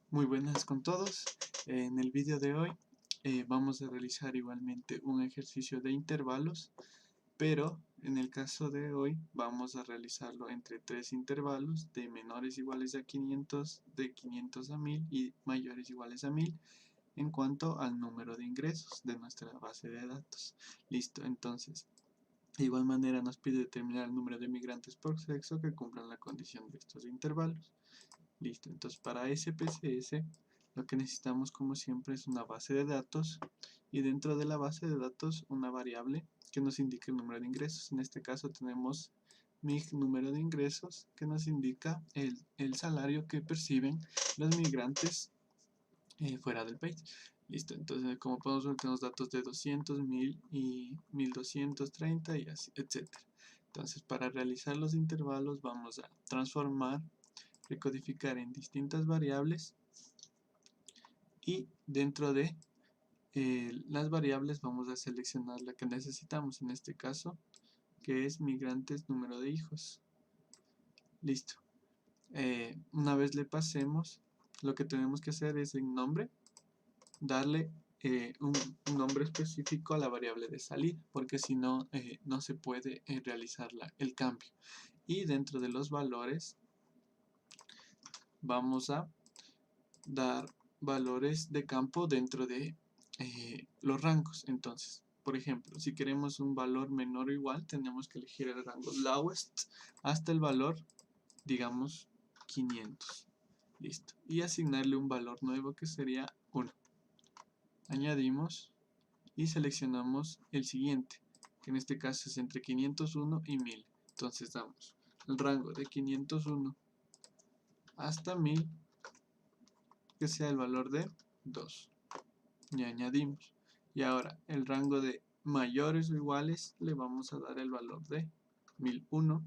Muy buenas con todos. En el vídeo de hoy vamos a realizar igualmente un ejercicio de intervalos, pero en el caso de hoy vamos a realizarlo entre tres intervalos de menores iguales a 500, de 500 a 1000 y mayores iguales a 1000 en cuanto al número de ingresos de nuestra base de datos. Listo, entonces, de igual manera nos pide determinar el número de migrantes por sexo que cumplan la condición de estos intervalos. Listo, entonces para SPSS lo que necesitamos como siempre es una base de datos y dentro de la base de datos una variable que nos indique el número de ingresos. En este caso tenemos MIG número de ingresos que nos indica el salario que perciben los migrantes fuera del país. Listo, entonces como podemos ver tenemos datos de 200, 1000 y 1230 y así, etcétera. Entonces para realizar los intervalos vamos a transformar, recodificar en distintas variables y dentro de las variables vamos a seleccionar la que necesitamos, en este caso que es migrantes número de hijos. Listo. Una vez le pasemos, lo que tenemos que hacer es en nombre darle un nombre específico a la variable de salida, porque si no, no se puede realizar el cambio. Y dentro de los valores vamos a dar valores de campo dentro de los rangos. Entonces, por ejemplo, si queremos un valor menor o igual, tenemos que elegir el rango lowest hasta el valor, digamos, 500. Listo. Y asignarle un valor nuevo que sería 1. Añadimos y seleccionamos el siguiente, que en este caso es entre 501 y 1000. Entonces damos el rango de 501 hasta 1000, que sea el valor de 2. Y añadimos. Y ahora el rango de mayores o iguales le vamos a dar el valor de 1001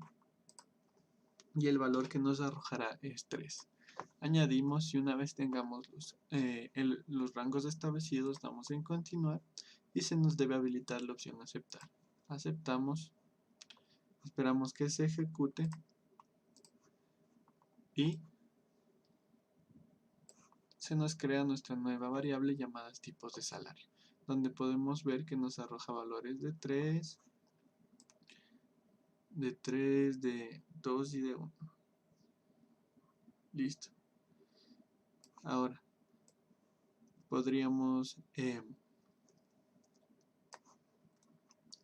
y el valor que nos arrojará es 3. Añadimos y una vez tengamos los rangos establecidos damos en continuar y se nos debe habilitar la opción aceptar. Aceptamos, esperamos que se ejecute y se nos crea nuestra nueva variable llamada tipos de salario, donde podemos ver que nos arroja valores de 3, de 2 y de 1. Listo. Ahora podríamos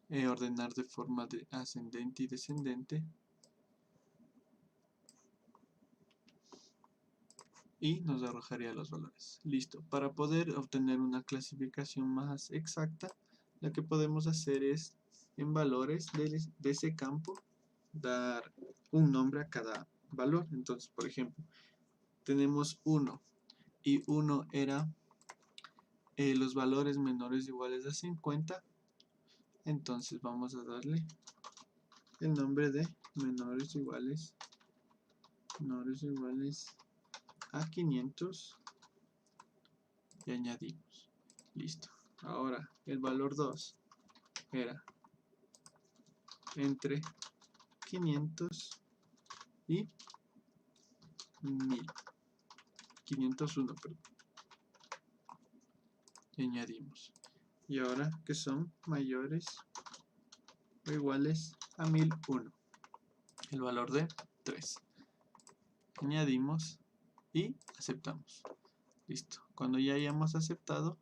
ordenar de forma ascendente y descendente y nos arrojaría los valores. Listo. Para poder obtener una clasificación más exacta, lo que podemos hacer es en valores de ese campo dar un nombre a cada valor. Entonces, por ejemplo, tenemos 1 y 1 era los valores menores o iguales a 50. Entonces vamos a darle el nombre de menores o iguales a 500 y añadimos. Listo. Ahora el valor 2 era entre 500 y 1000. 501, perdón. Y añadimos. Y ahora que son mayores o iguales a 1001. El valor de 3. Añadimos y aceptamos. Listo. Cuando ya hayamos aceptado,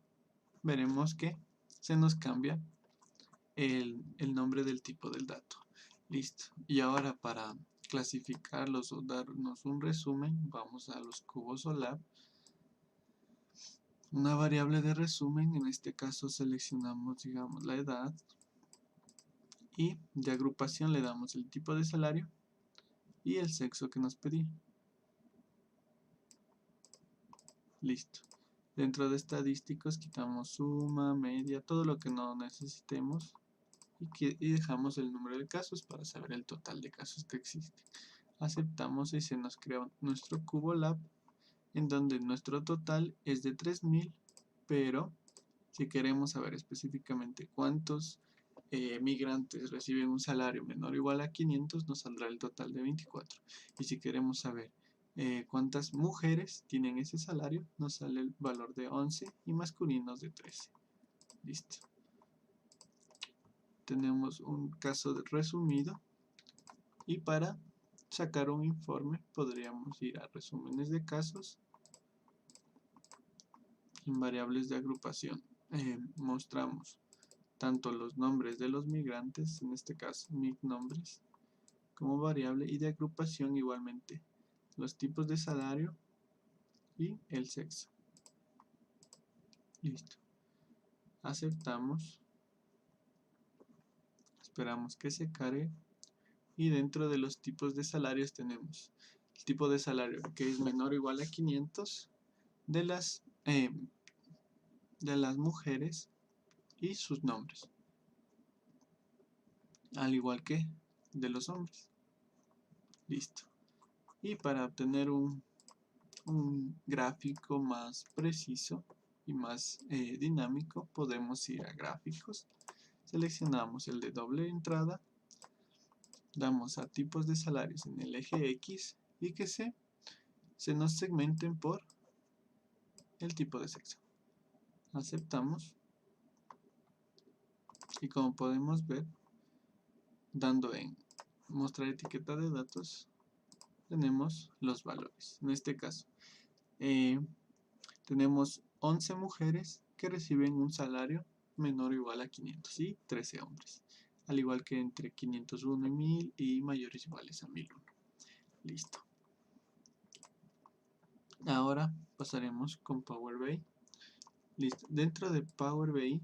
veremos que se nos cambia el nombre del tipo del dato. Listo. Y ahora para clasificarlos o darnos un resumen, vamos a los cubos OLAP. Una variable de resumen, en este caso seleccionamos, digamos, la edad. Y de agrupación le damos el tipo de salario y el sexo que nos pedía. Listo. Dentro de estadísticos quitamos suma, media, todo lo que no necesitemos y dejamos el número de casos para saber el total de casos que existe. Aceptamos y se nos crea nuestro cubo lab en donde nuestro total es de 3000, pero si queremos saber específicamente cuántos migrantes reciben un salario menor o igual a 500, nos saldrá el total de 24. Y si queremos saber cuántas mujeres tienen ese salario, nos sale el valor de 11 y masculinos de 13. Listo. Tenemos un caso resumido y para sacar un informe podríamos ir a resúmenes de casos, en variables de agrupación. Mostramos tanto los nombres de los migrantes, en este caso nombres, como variable, y de agrupación igualmente los tipos de salario y el sexo. Listo. Aceptamos. Esperamos que se cargue. Y dentro de los tipos de salarios tenemos el tipo de salario que es menor o igual a 500 de las mujeres y sus nombres, al igual que de los hombres. Listo. Y para obtener un gráfico más preciso y más dinámico, podemos ir a gráficos, seleccionamos el de doble entrada, damos a tipos de salarios en el eje X y que se nos segmenten por el tipo de sexo. Aceptamos y como podemos ver, dando en mostrar etiqueta de datos, tenemos los valores. En este caso, tenemos 11 mujeres que reciben un salario menor o igual a 500 y 13 hombres, al igual que entre 501 y 1000 y mayores o iguales a 1001. Listo. Ahora pasaremos con Power BI. Listo. Dentro de Power BI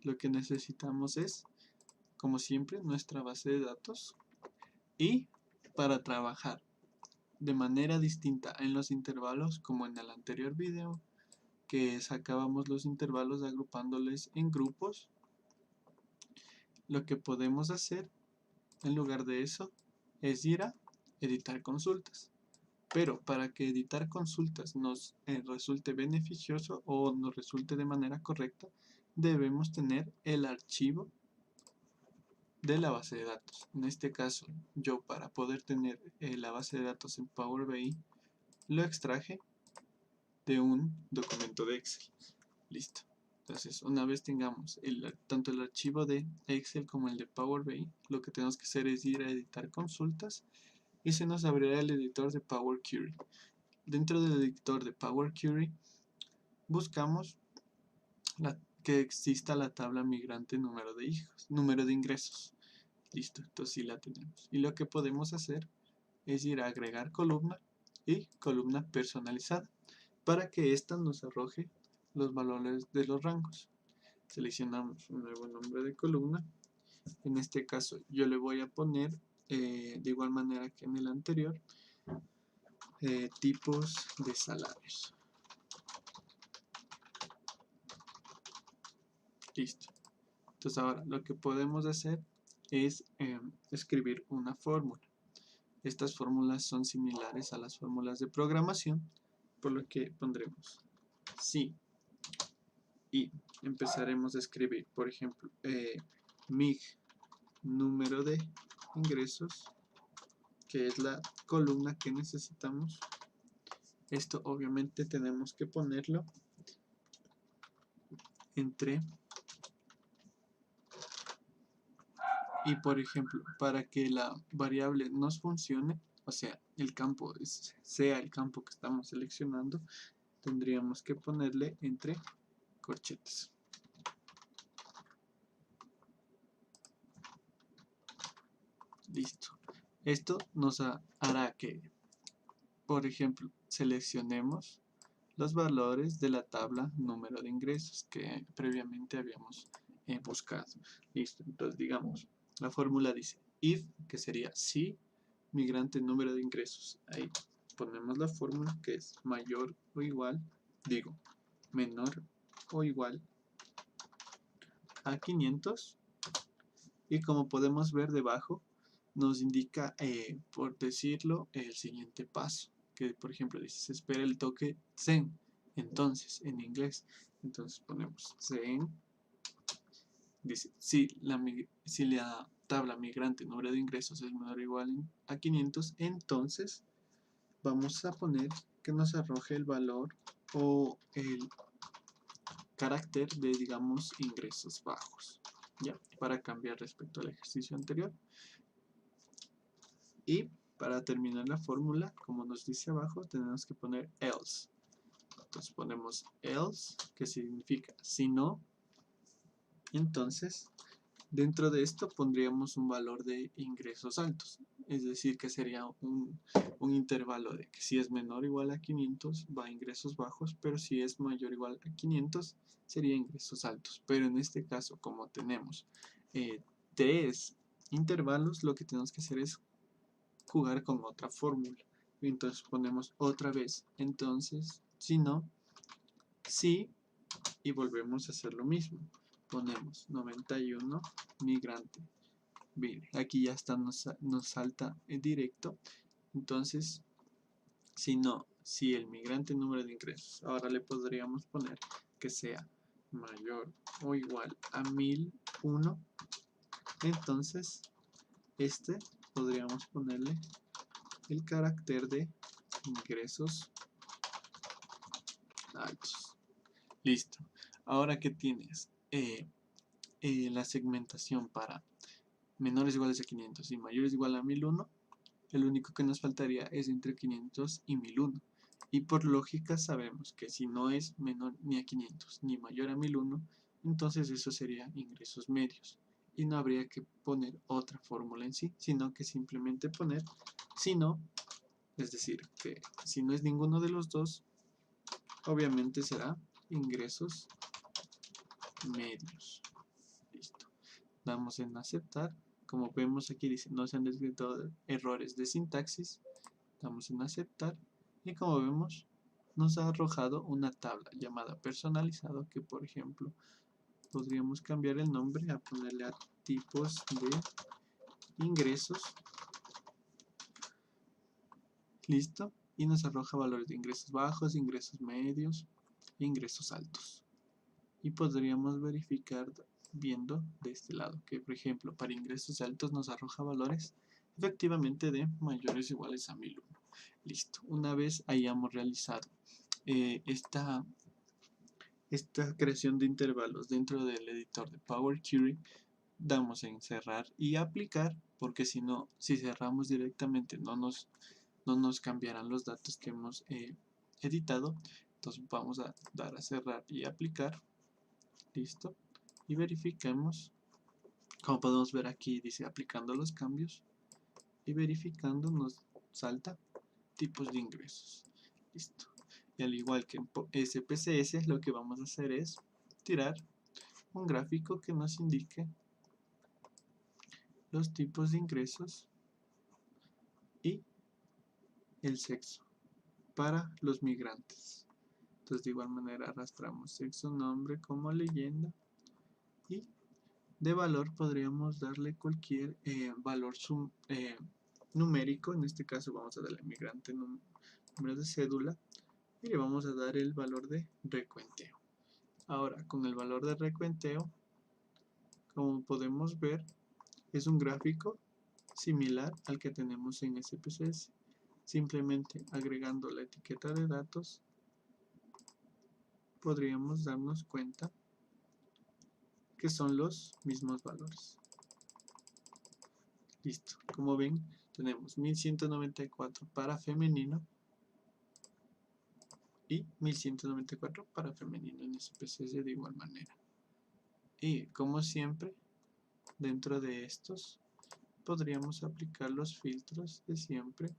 lo que necesitamos es, como siempre, nuestra base de datos, y para trabajar de manera distinta en los intervalos, como en el anterior video, que sacábamos los intervalos agrupándoles en grupos, lo que podemos hacer en lugar de eso es ir a editar consultas. Pero para que editar consultas nos resulte beneficioso o nos resulte de manera correcta, debemos tener el archivo de la base de datos. En este caso, yo para poder tener la base de datos en Power BI, lo extraje de un documento de Excel. Listo. Entonces, una vez tengamos tanto el archivo de Excel como el de Power BI, lo que tenemos que hacer es ir a editar consultas y se nos abrirá el editor de Power Query. Dentro del editor de Power Query, buscamos que exista la tabla migrante número de hijos, número de ingresos. Listo, entonces sí la tenemos. Y lo que podemos hacer es ir a agregar columna y columna personalizada para que ésta nos arroje los valores de los rangos. Seleccionamos un nuevo nombre de columna. En este caso yo le voy a poner, de igual manera que en el anterior, tipos de salarios. Listo. Entonces ahora lo que podemos hacer es escribir una fórmula. Estas fórmulas son similares a las fórmulas de programación, por lo que pondremos sí y empezaremos a escribir, por ejemplo, mig número de ingresos, que es la columna que necesitamos. Esto obviamente tenemos que ponerlo entre, y por ejemplo, para que la variable nos funcione, o sea, el campo sea el campo que estamos seleccionando, tendríamos que ponerle entre corchetes. Listo. Esto nos hará que, por ejemplo, seleccionemos los valores de la tabla número de ingresos que previamente habíamos buscado. Listo. Entonces, digamos, la fórmula dice if, que sería si migrante número de ingresos. Ahí ponemos la fórmula que es mayor o igual, menor o igual a 500. Y como podemos ver debajo, nos indica, por decirlo, el siguiente paso. Que por ejemplo dice, se espera el toque then. Entonces, en inglés. Entonces ponemos then. Dice, si la tabla migrante número de ingresos es menor o igual a 500, entonces vamos a poner que nos arroje el valor o el carácter de, digamos, ingresos bajos, ¿ya? Para cambiar respecto al ejercicio anterior. Y para terminar la fórmula, como nos dice abajo, tenemos que poner else. Entonces ponemos else, que significa si no. Entonces, dentro de esto pondríamos un valor de ingresos altos. Es decir, que sería un intervalo de que si es menor o igual a 500 va a ingresos bajos, pero si es mayor o igual a 500 sería ingresos altos. Pero en este caso, como tenemos 3 intervalos, lo que tenemos que hacer es jugar con otra fórmula. Entonces ponemos otra vez, entonces, si no, sí, y volvemos a hacer lo mismo. Ponemos 91 migrante. Bien, aquí ya está, nos salta en directo. Entonces, si no, si el migrante número de ingresos, ahora le podríamos poner que sea mayor o igual a 1001. Entonces, podríamos ponerle el carácter de ingresos altos. Listo. Ahora que tienes la segmentación para menores iguales a 500 y mayores igual a 1001, el único que nos faltaría es entre 500 y 1001. Y por lógica sabemos que si no es menor ni a 500 ni mayor a 1001, entonces eso sería ingresos medios. Y no habría que poner otra fórmula en sí, sino que simplemente poner si no, es decir, que si no es ninguno de los dos, obviamente será ingresos medios. Listo. Damos en aceptar. Como vemos aquí dice no se han descrito errores de sintaxis. Damos en aceptar. Y como vemos nos ha arrojado una tabla llamada personalizado que por ejemplo podríamos cambiar el nombre a ponerle a tipos de ingresos. Listo. Y nos arroja valores de ingresos bajos, ingresos medios e ingresos altos. Y podríamos verificar viendo de este lado que por ejemplo para ingresos altos nos arroja valores efectivamente de mayores o iguales a 1001. Listo. Una vez hayamos realizado esta creación de intervalos dentro del editor de Power Query, damos en cerrar y aplicar, porque si no, si cerramos directamente no nos cambiarán los datos que hemos editado. Entonces vamos a dar a cerrar y aplicar. Listo. Y verifiquemos. Como podemos ver aquí dice aplicando los cambios. Y verificando nos salta tipos de ingresos. Listo. Y al igual que en SPSS, lo que vamos a hacer es tirar un gráfico que nos indique los tipos de ingresos y el sexo para los migrantes. Entonces de igual manera arrastramos sexo, nombre como leyenda y de valor podríamos darle cualquier valor numérico. En este caso vamos a darle migrante número de cédula y le vamos a dar el valor de recuenteo. Ahora con el valor de recuenteo, como podemos ver, es un gráfico similar al que tenemos en SPSS. Simplemente agregando la etiqueta de datos podríamos darnos cuenta que son los mismos valores. Listo. Como ven, tenemos 1194 para femenino y 1194 para femenino en SPSS de igual manera. Y como siempre, dentro de estos podríamos aplicar los filtros de siempre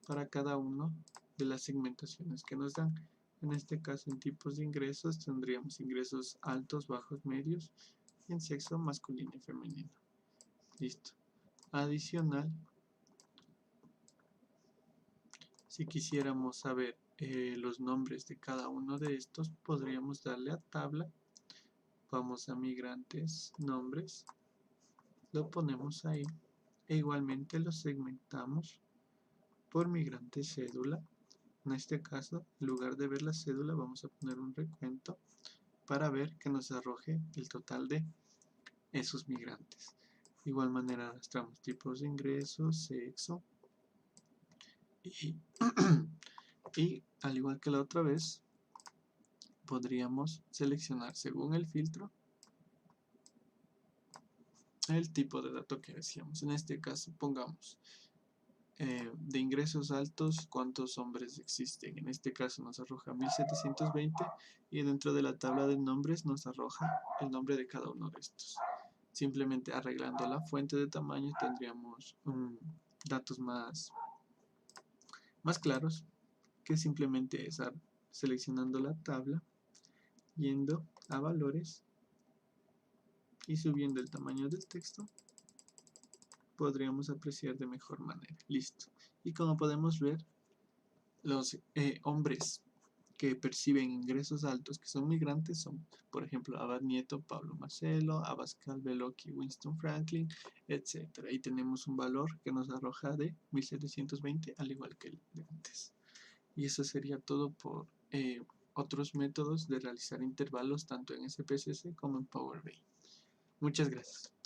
para cada uno de las segmentaciones que nos dan. En este caso, en tipos de ingresos tendríamos ingresos altos, bajos, medios y en sexo masculino y femenino. Listo. Adicional, si quisiéramos saber los nombres de cada uno de estos, podríamos darle a tabla. Vamos a migrantes, nombres, lo ponemos ahí e igualmente lo segmentamos por migrante cédula. En este caso, en lugar de ver la cédula, vamos a poner un recuento para ver que nos arroje el total de esos migrantes. De igual manera arrastramos tipos de ingresos, sexo Y, y al igual que la otra vez, podríamos seleccionar según el filtro el tipo de dato que decíamos. En este caso, pongamos de ingresos altos, ¿cuántos hombres existen? En este caso nos arroja 1720 y dentro de la tabla de nombres nos arroja el nombre de cada uno de estos. Simplemente arreglando la fuente de tamaño tendríamos datos más claros, que simplemente es seleccionando la tabla, yendo a valores y subiendo el tamaño del texto, podríamos apreciar de mejor manera. Listo. Y como podemos ver, los hombres que perciben ingresos altos, que son migrantes, son, por ejemplo, Abad Nieto, Pablo Marcelo, Abascal Beloki, Winston Franklin, etc. Y tenemos un valor que nos arroja de 1720, al igual que el de antes. Y eso sería todo por otros métodos de realizar intervalos tanto en SPSS como en Power BI. Muchas gracias.